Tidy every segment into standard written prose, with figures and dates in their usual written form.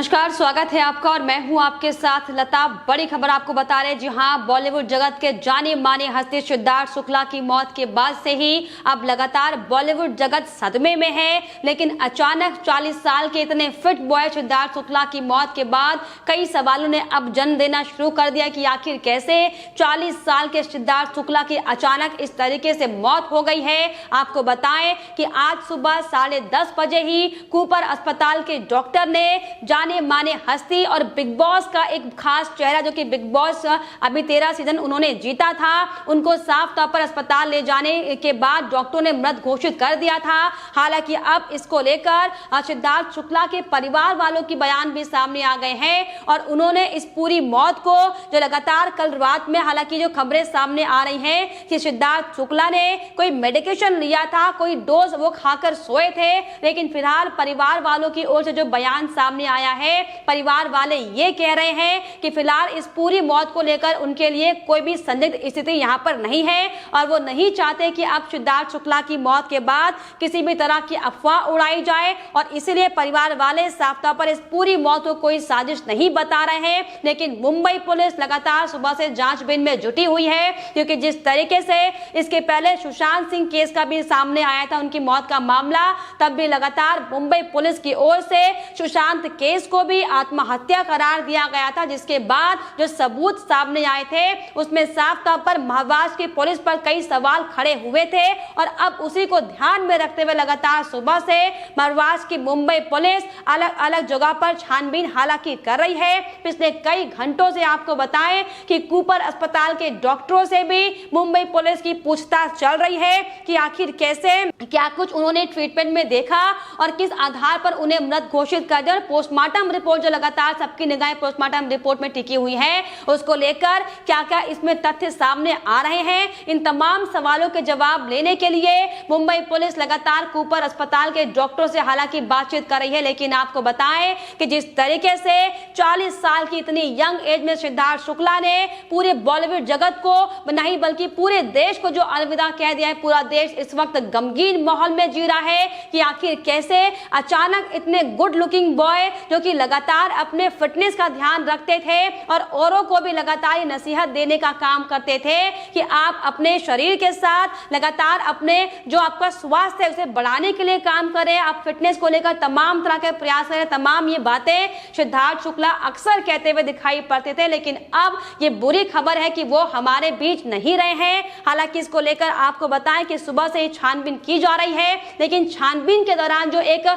नमस्कार, स्वागत है आपका और मैं हूं आपके साथ लता। बड़ी खबर आपको बता रहे हैं। जी हां, बॉलीवुड जगत के जाने माने हस्ती सिद्धार्थ शुक्ला की मौत के बाद से ही अब लगातार बॉलीवुड जगत सदमे में है। लेकिन अचानक 40 साल के इतने फिट बॉय सिद्धार्थ शुक्ला की मौत के बाद कई सवालों ने अब जन्म देना शुरू कर दिया कि आखिर कैसे 40 साल के सिद्धार्थ शुक्ला की अचानक इस तरीके से मौत हो गई है। आपको बताएं कि आज सुबह 10:30 बजे ही कूपर अस्पताल के डॉक्टर ने जाने माने हस्ती और बिग बॉस का एक खास चेहरा, जो कि बिग बॉस अभी 13 सीजन उन्होंने जीता था, उनको साफ तौर पर अस्पताल ले जाने के बाद डॉक्टरों ने मृत घोषित कर दिया था। हालांकि अब इसको लेकर सिद्धार्थ शुक्ला के परिवार वालों की बयान भी सामने आ गए हैं और उन्होंने इस पूरी मौत को जो लगातार कल रात में, हालांकि जो खबरें सामने आ रही हैं कि सिद्धार्थ शुक्ला ने कोई मेडिकेशन लिया था, कोई डोज वो खाकर सोए थे, लेकिन फिलहाल परिवार वालों की ओर से जो बयान सामने आया है, परिवार वाले ये कह रहे हैं कि फिलहाल इस पूरी मौत को लेकर उनके लिए कोई भी संदिग्ध स्थिति यहां पर नहीं है और वो नहीं चाहते कि अब सिद्धार्थ शुक्ला की मौत के बाद किसी भी तरह की अफवाह उड़ाई जाए और इसीलिए परिवार वाले साफ तौर पर इस पूरी मौत को कोई साजिश नहीं बता रहे हैं। लेकिन मुंबई पुलिस लगातार सुबह से जांचबीन में जुटी हुई है, क्योंकि जिस तरीके से इसके पहले सुशांत सिंह केस का भी सामने आया था, उनकी मौत का मामला, तब भी लगातार मुंबई पुलिस की ओर से सुशांत केस को भी आत्महत्या करार दिया गया था, जिसके बाद जो सबूत सामने आए थे उसमें साफ तौर पर महाराष्ट्र की पुलिस पर कई सवाल खड़े हुए थे और अब उसी को ध्यान में रखते हुए लगातार सुबह से महाराष्ट्र की मुंबई पुलिस अलग अलग जगह पर छानबीन हालांकि कर रही है। पिछले कई घंटों से आपको बताएं कि कूपर अस्पताल के डॉक्टरों से भी मुंबई पुलिस की पूछताछ चल रही है कि आखिर कैसे, क्या कुछ उन्होंने ट्रीटमेंट में देखा और किस आधार पर उन्हें मृत घोषित कर दिया। पोस्टमार्टम रिपोर्ट जो लगातार सबकी निगाहें पोस्टमार्टम रिपोर्ट में टिकी हुई है, उसको लेकर क्या क्या इसमें तथ्य सामने आ रहे हैं, इन तमाम सवालों के जवाब लेने के लिए मुंबई पुलिस लगातार कूपर अस्पताल के डॉक्टरों से हालांकि बातचीत कर रही है। लेकिन आपको बताएं कि जिस तरीके से 40 साल की इतनी यंग एज में सिद्धार्थ शुक्ला ने पूरे बॉलीवुड जगत को नहीं बल्कि पूरे देश को जो अलविदा कह दिया है, पूरा देश इस वक्त गमगीन माहौल में जी रहा है कि आखिर कैसे अचानक इतने गुड लुकिंग बॉय जो कि लगातार अपने फिटनेस का ध्यान रखते थे और औरों को भी लगातार नसीहत देने का काम करते थे कि आप अपने शरीर के साथ लगातार अपने जो आपका स्वास्थ्य है उसे बढ़ाने के लिए काम करें, आप फिटनेस को लेकर तमाम तरह के प्रयास करें। तमाम ये बातें सिद्धार्थ शुक्ला अक्सर कहते हुए दिखाई पड़ते थे, लेकिन अब ये बुरी खबर है कि वो हमारे बीच नहीं रहे हैं। हालांकि इसको लेकर आपको बताएं कि सुबह से ही छानबीन की जा रही है, लेकिन छानबीन के दौरान जो एक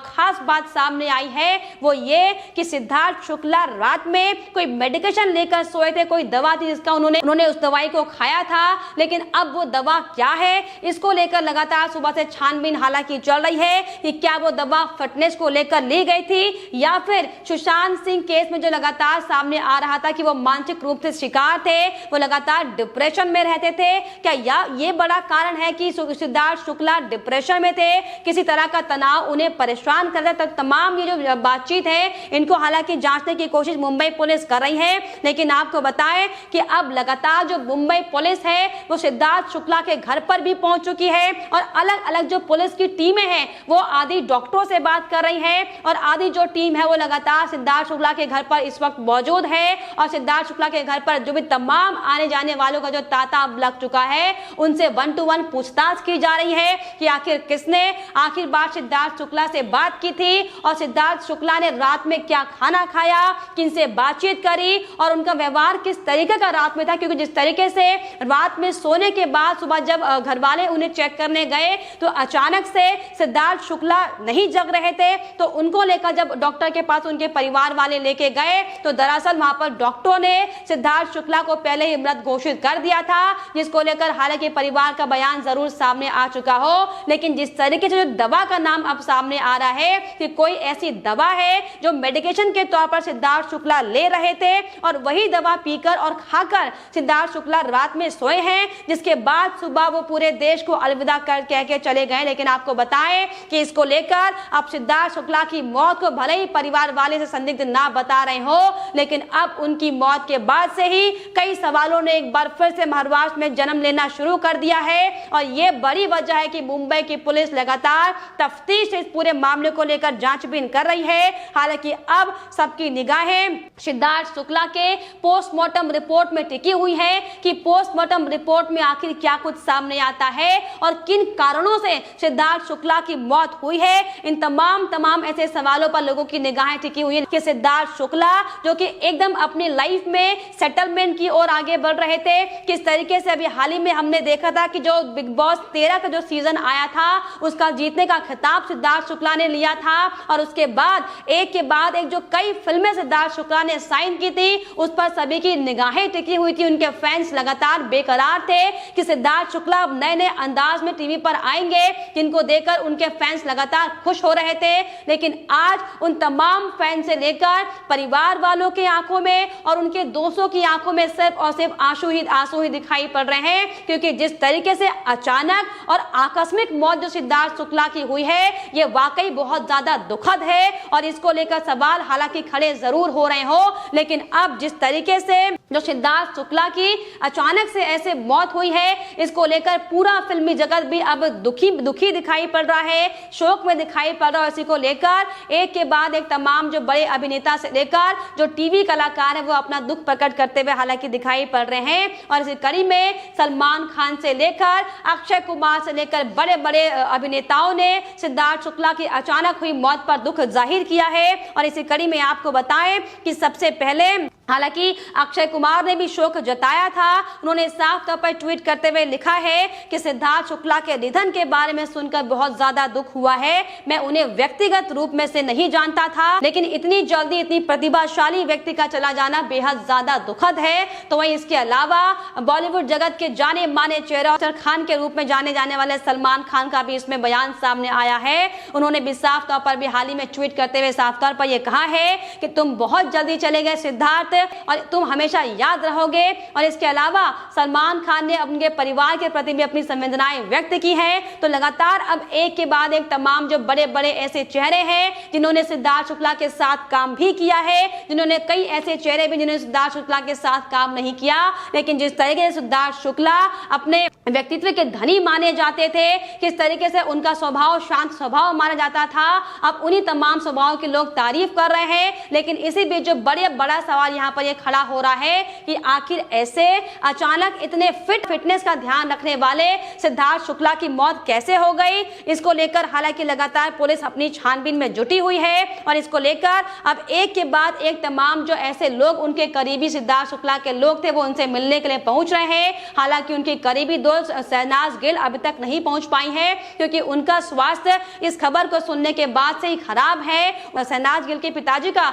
खास बात सामने आई है वो ये कि सिद्धार्थ शुक्ला रात में कोई मेडिकेशन लेकर सोए थे, कोई दवा थी जिसका उन्होंने उस दवाई को खाया था, लेकिन अब वो दवा क्या है इसको लेकर लगातार सुबह से छानबीन हालांकि चल रही है कि क्या वो दवा फिटनेस को लेकर ली गई थी या फिर सुशांत सिंह केस में जो लगातार सामने आ रहा था कि वो मानसिक रूप से शिकार थे, वो लगातार डिप्रेशन में रहते थे, क्या ये बड़ा कारण है कि सिद्धार्थ शुक्ला डिप्रेशन में थे, किसी तरह का तनाव उन्हें परेशान कर रहा था। तमाम ये जो बातचीत है इनको हालांकि जांचने की कोशिश मुंबई पुलिस कर रही है, लेकिन आपको बताएं कि अब लगातार जो मुंबई पुलिस है वो सिद्धार्थ शुक्ला के घर पर भी पहुंच चुकी है और अलग अलग जो पुलिस की टीमें हैं वो आदि डॉक्टरों से बात कर रही हैं और आदि जो टीम है वो लगातार सिद्धार्थ शुक्ला के घर पर इस वक्त मौजूद है और सिद्धार्थ शुक्ला के घर पर जो भी तमाम आने जाने वालों का जो तांता अब लग चुका है उनसे 1 to 1 पूछताछ की जा रही है कि आखिर किसने आखिर बार सिद्धार्थ शुक्ला से बात की थी और सिद्धार्थ शुक्ला ने रात में क्या खाना खाया, किनसे बातचीत करी और उनका व्यवहार किस तरीके का रात में था। क्योंकि जिस तरीके से रात में सोने के बाद सुबह जब घर वाले उन्हें चेक करने गए तो अचानक से सिद्धार्थ शुक्ला नहीं जग रहे थे, तो उनको लेकर जब डॉक्टर के पास उनके परिवार वाले लेके गए तो दरअसल वहां पर डॉक्टरों ने सिद्धार्थ शुक्ला को पहले ही मृत घोषित कर दिया था, जिसको लेकर हालांकि परिवार का बयान जरूर सामने आ चुका हो। लेकिन जिस तरीके से जो दवा का नाम अब सामने आ रहा है कि कोई ऐसी दवा है जो मेडिकेशन के तौर पर सिद्धार्थ शुक्ला ले रहे थे और वही दवा पीकर और खाकर सिद्धार्थ शुक्ला रात में सोए हैं, जिसके बाद सुबह वो पूरे देश को अलविदा कर कह के चले गए। लेकिन आपको बताएं कि इसको लेकर अब सिद्धार्थ शुक्ला की मौत को भले ही परिवार वाले से संदिग्ध ना बता रहे हो, लेकिन अब उनकी मौत के बाद से ही कई सवालों ने एक बार फिर से महाराष्ट्र में जन्म लेना शुरू कर दिया है और ये बड़ी वजह है कि मुंबई की पुलिस लगातार तफ्तीश इस पूरे मामले को लेकर जांचबीन कर रही है। हालांकि अब सबकी निगाहें सिद्धार्थ शुक्ला के पोस्टमार्टम रिपोर्ट में टिकी हुई है कि पोस्टमार्टम रिपोर्ट में आखिर क्या कुछ सामने आता है और किन कारणों से सिद्धार्थ शुक्ला की मौत हुई है। इन तमाम ऐसे सवालों पर लोगों की निगाहें टिकी हुई है कि सिद्धार्थ शुक्ला जो कि एकदम अपनी लाइफ में सेटलमेंट की ओर आगे बढ़ रहे थे, किस तरीके से अभी हाल ही में हमने देखा था कि जो बिग बॉस 13 का जो सीजन आया था उसका जीतने का खिताब सिद्धार्थ शुक्ला ने लिया था और उसके बाद एक के बाद एक जो कई फिल्में सिद्धार्थ शुक्ला ने साइन की थी उस पर सभी की निगाहें टिकी हुई थी। उनके फैंस लगातार बेकरार थे कि सिद्धार्थ शुक्ला अब नए अंदाज में टीवी पर आएंगे, जिनको देखकर उनके फैंस लगातार खुश हो रहे थे। लेकिन आज उन तमाम फैंस से लेकर परिवार वालों की आंखों में और उनके दोस्तों की आंखों में सिर्फ और सिर्फ आंसू ही दिखाई पड़ रहे हैं, क्योंकि जिस तरीके से अचानक और आकस्मिक मौत जो सिद्धार्थ शुक्ला की हुई है ये वाकई बहुत ज्यादा दुखद है और इसको लेकर सवाल हालांकि खड़े जरूर हो रहे हो, लेकिन अब जिस तरीके से जो सिद्धार्थ शुक्ला की अचानक से ऐसे मौत हुई है इसको लेकर पूरा फिल्मी जगत भी अब दुखी दिखाई पड़ रहा है, शोक में दिखाई पड़ रहा है। इसी को लेकर एक के बाद एक तमाम जो बड़े अभिनेता से लेकर जो टीवी कलाकार है वो अपना दुख प्रकट करते हुए हालांकि दिखाई पड़ रहे हैं। और इसी कड़ी में सलमान खान से लेकर अक्षय कुमार से लेकर बड़े बड़े अभिनेताओं ने सिद्धार्थ शुक्ला की अचानक हुई मौत पर दुख जाहिर किया है। और इसी कड़ी में आपको बताएं कि सबसे पहले हालांकि अक्षय कुमार ने भी शोक जताया था। उन्होंने साफ तौर पर ट्वीट करते हुए लिखा है कि सिद्धार्थ शुक्ला के निधन के बारे में सुनकर बहुत ज्यादा दुख हुआ है। मैं उन्हें व्यक्तिगत रूप में से नहीं जानता था, लेकिन इतनी जल्दी इतनी प्रतिभाशाली व्यक्ति का चला जाना बेहद ज्यादा दुखद है। तो वहीं इसके अलावा बॉलीवुड जगत के जाने माने चेहरा अक्षर खान के रूप में जाने जाने वाले सलमान खान का भी इसमें बयान सामने आया है। उन्होंने भी साफ तौर पर भी हाल ही में ट्वीट करते हुए साफ तौर पर यह कहा है कि तुम बहुत जल्दी चले गए सिद्धार्थ और तुम हमेशा याद रहोगे। और इसके अलावा सलमान खान ने उनके परिवार के प्रति भी अपनी संवेदनाएं व्यक्त की हैं। तो लगातार अब एक के बाद एक तमाम जो बड़े बड़े ऐसे चेहरे हैं जिन्होंने सिद्धार्थ शुक्ला के साथ काम भी किया है, जिन्होंने कई ऐसे चेहरे भी जिन्होंने सिद्धार्थ शुक्ला के साथ काम नहीं किया, लेकिन जिस तरीके से सिद्धार्थ शुक्ला अपने व्यक्तित्व के धनी माने जाते थे, किस तरीके से उनका स्वभाव शांत स्वभाव माना जाता था, अब उन्हीं तमाम स्वभाव के लोग तारीफ कर रहे हैं। लेकिन इसी बीच जो बड़ा सवाल यहाँ पर खड़ा हो रहा है कि आखिर ऐसे अचानक इतने फिटनेस का ध्यान रखने वाले सिद्धार्थ शुक्ला की मौत कैसे हो गई। इसको लेकर हालांकि लगातार पुलिस अपनी छानबीन में जुटी हुई है और इसको लेकर अब एक के बाद एक तमाम जो ऐसे लोग उनके करीबी सिद्धार्थ शुक्ला के लोग थे वो उनसे मिलने के लिए पहुंच रहे हैं। हालांकि उनकी करीबी दोस्त शहनाज गिल अभी तक नहीं पहुंच पाई है, क्योंकि उनका स्वास्थ्य इस खबर को सुनने के बाद से ही खराब है। शहनाज गिल के पिताजी का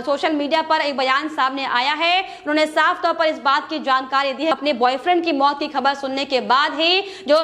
सोशल मीडिया पर एक बयान सामने आया है। उन्होंने साफ तौर पर इस बात की जानकारी दी है अपने बॉयफ्रेंड की मौत की खबर सुनने के बाद ही जो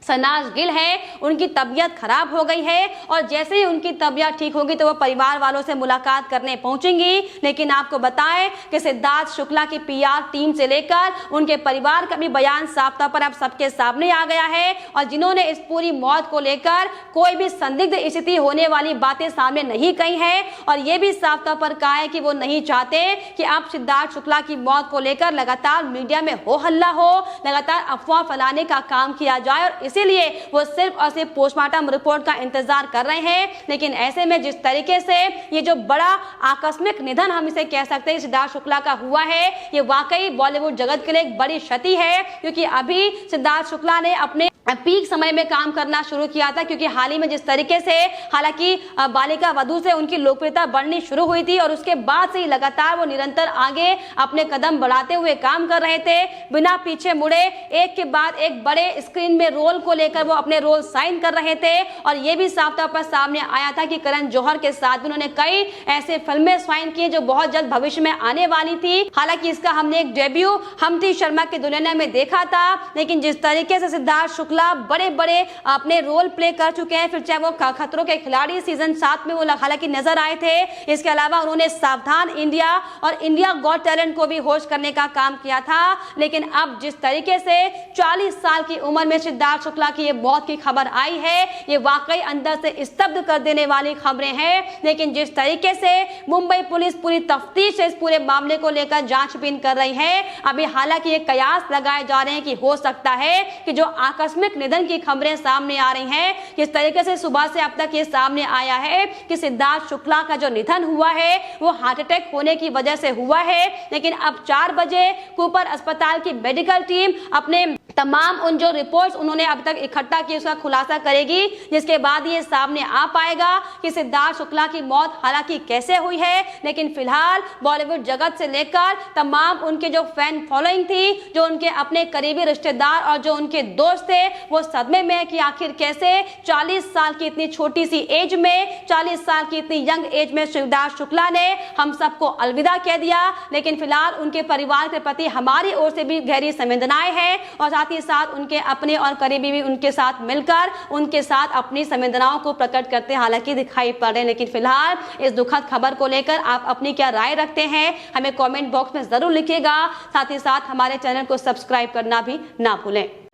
शहनाज गिल है उनकी तबीयत खराब हो गई है और जैसे ही उनकी तबीयत ठीक होगी तो वो परिवार वालों से मुलाकात करने पहुंचेंगी। लेकिन आपको बताएं कि सिद्धार्थ शुक्ला की पीआर टीम से लेकर उनके परिवार का भी बयान साफ तौर पर अब सबके सामने आ गया है और जिन्होंने इस पूरी मौत को लेकर कोई भी संदिग्ध स्थिति होने वाली बातें सामने नहीं कही है और ये भी साफ तौर पर कहा है कि वो नहीं चाहते कि अब सिद्धार्थ शुक्ला की मौत को लेकर लगातार मीडिया में हो हल्ला हो, लगातार अफवाह फैलाने का काम किया जाए और इसीलिए वो सिर्फ और सिर्फ पोस्टमार्टम रिपोर्ट का इंतजार कर रहे हैं। लेकिन ऐसे में जिस तरीके से ये जो बड़ा आकस्मिक निधन हम इसे कह सकते हैं सिद्धार्थ शुक्ला का हुआ है, ये वाकई बॉलीवुड जगत के लिए एक बड़ी क्षति है, क्योंकि अभी सिद्धार्थ शुक्ला ने अपने पीक समय में काम करना शुरू किया था। क्योंकि हाल ही में जिस तरीके से हालांकि बालिका वधू से उनकी लोकप्रियता बढ़नी शुरू हुई थी और उसके बाद से ही लगातार वो निरंतर आगे अपने कदम बढ़ाते हुए काम कर रहे थे, बिना पीछे मुड़े एक के बाद एक बड़े स्क्रीन में रोल को लेकर वो अपने रोल साइन कर रहे थे। और ये भी साफ तौर पर सामने आया था कि करण जौहर के साथ भी उन्होंने कई ऐसे फिल्में साइन की जो बहुत जल्द भविष्य में आने वाली थी। हालांकि इसका हमने एक डेब्यू हम थी शर्मा की दुल्हनिया में देखा था, लेकिन जिस तरीके से सिद्धार्थ शुक्ला बड़े बड़े अपने रोल प्ले कर चुके हैं, फिर चाहे वो खतरों के खिलाड़ी सीजन 7 में वो हालांकि नजर आए थे। इसके अलावा उन्होंने सावधान इंडिया और इंडिया गॉट टैलेंट को भी होस्ट करने का काम किया था। लेकिन अब जिस तरीके से 40 साल की उम्र में सिद्धार्थ शुक्ला की ये मौत की खबर आई है, ये वाकई अंदर से स्तब्ध कर देने वाली खबरें हैं। लेकिन जिस तरीके से मुंबई पुलिस पूरी तफ्तीश से इस पूरे मामले को लेकर जांचबीन कर रही है, अभी हालांकि ये कयास लगाए जा रहे हैं कि हो सकता है कि जो आकस्मिक आकस्मिक निधन की खबरें सामने आ रही हैं। किस तरीके से सुबह से अब तक ये सामने आया है कि सिद्धार्थ शुक्ला का जो निधन हुआ है वो हार्ट अटैक होने की वजह से हुआ है। लेकिन अब 4 बजे कूपर अस्पताल की मेडिकल टीम अपने तमाम उन जो रिपोर्ट्स उन्होंने अब तक इकट्ठा की उसका खुलासा करेगी, जिसके बाद ये सामने आ पाएगा कि सिद्धार्थ शुक्ला की मौत हालांकि कैसे हुई है। लेकिन फिलहाल बॉलीवुड जगत से लेकर तमाम उनके जो फैन फॉलोइंग थी, जो उनके अपने करीबी रिश्तेदार और जो उनके दोस्त थे, वो सदमे में कि आखिर कैसे 40 साल की इतनी छोटी सी एज में, 40 साल की इतनी यंग एज में सिद्धार्थ शुक्ला ने हम सबको अलविदा कह दिया। लेकिन फिलहाल उनके परिवार के प्रति हमारी ओर से भी गहरी संवेदनाएं हैं और साथ ही साथ उनके अपने और करीबी भी उनके साथ मिलकर उनके साथ अपनी संवेदनाओं को प्रकट करते हालांकि दिखाई पड़ रहे हैं। लेकिन फिलहाल इस दुखद खबर को लेकर आप अपनी क्या राय रखते हैं हमें कमेंट बॉक्स में जरूर लिखिएगा। साथ ही साथ हमारे चैनल को सब्सक्राइब करना भी ना भूलें।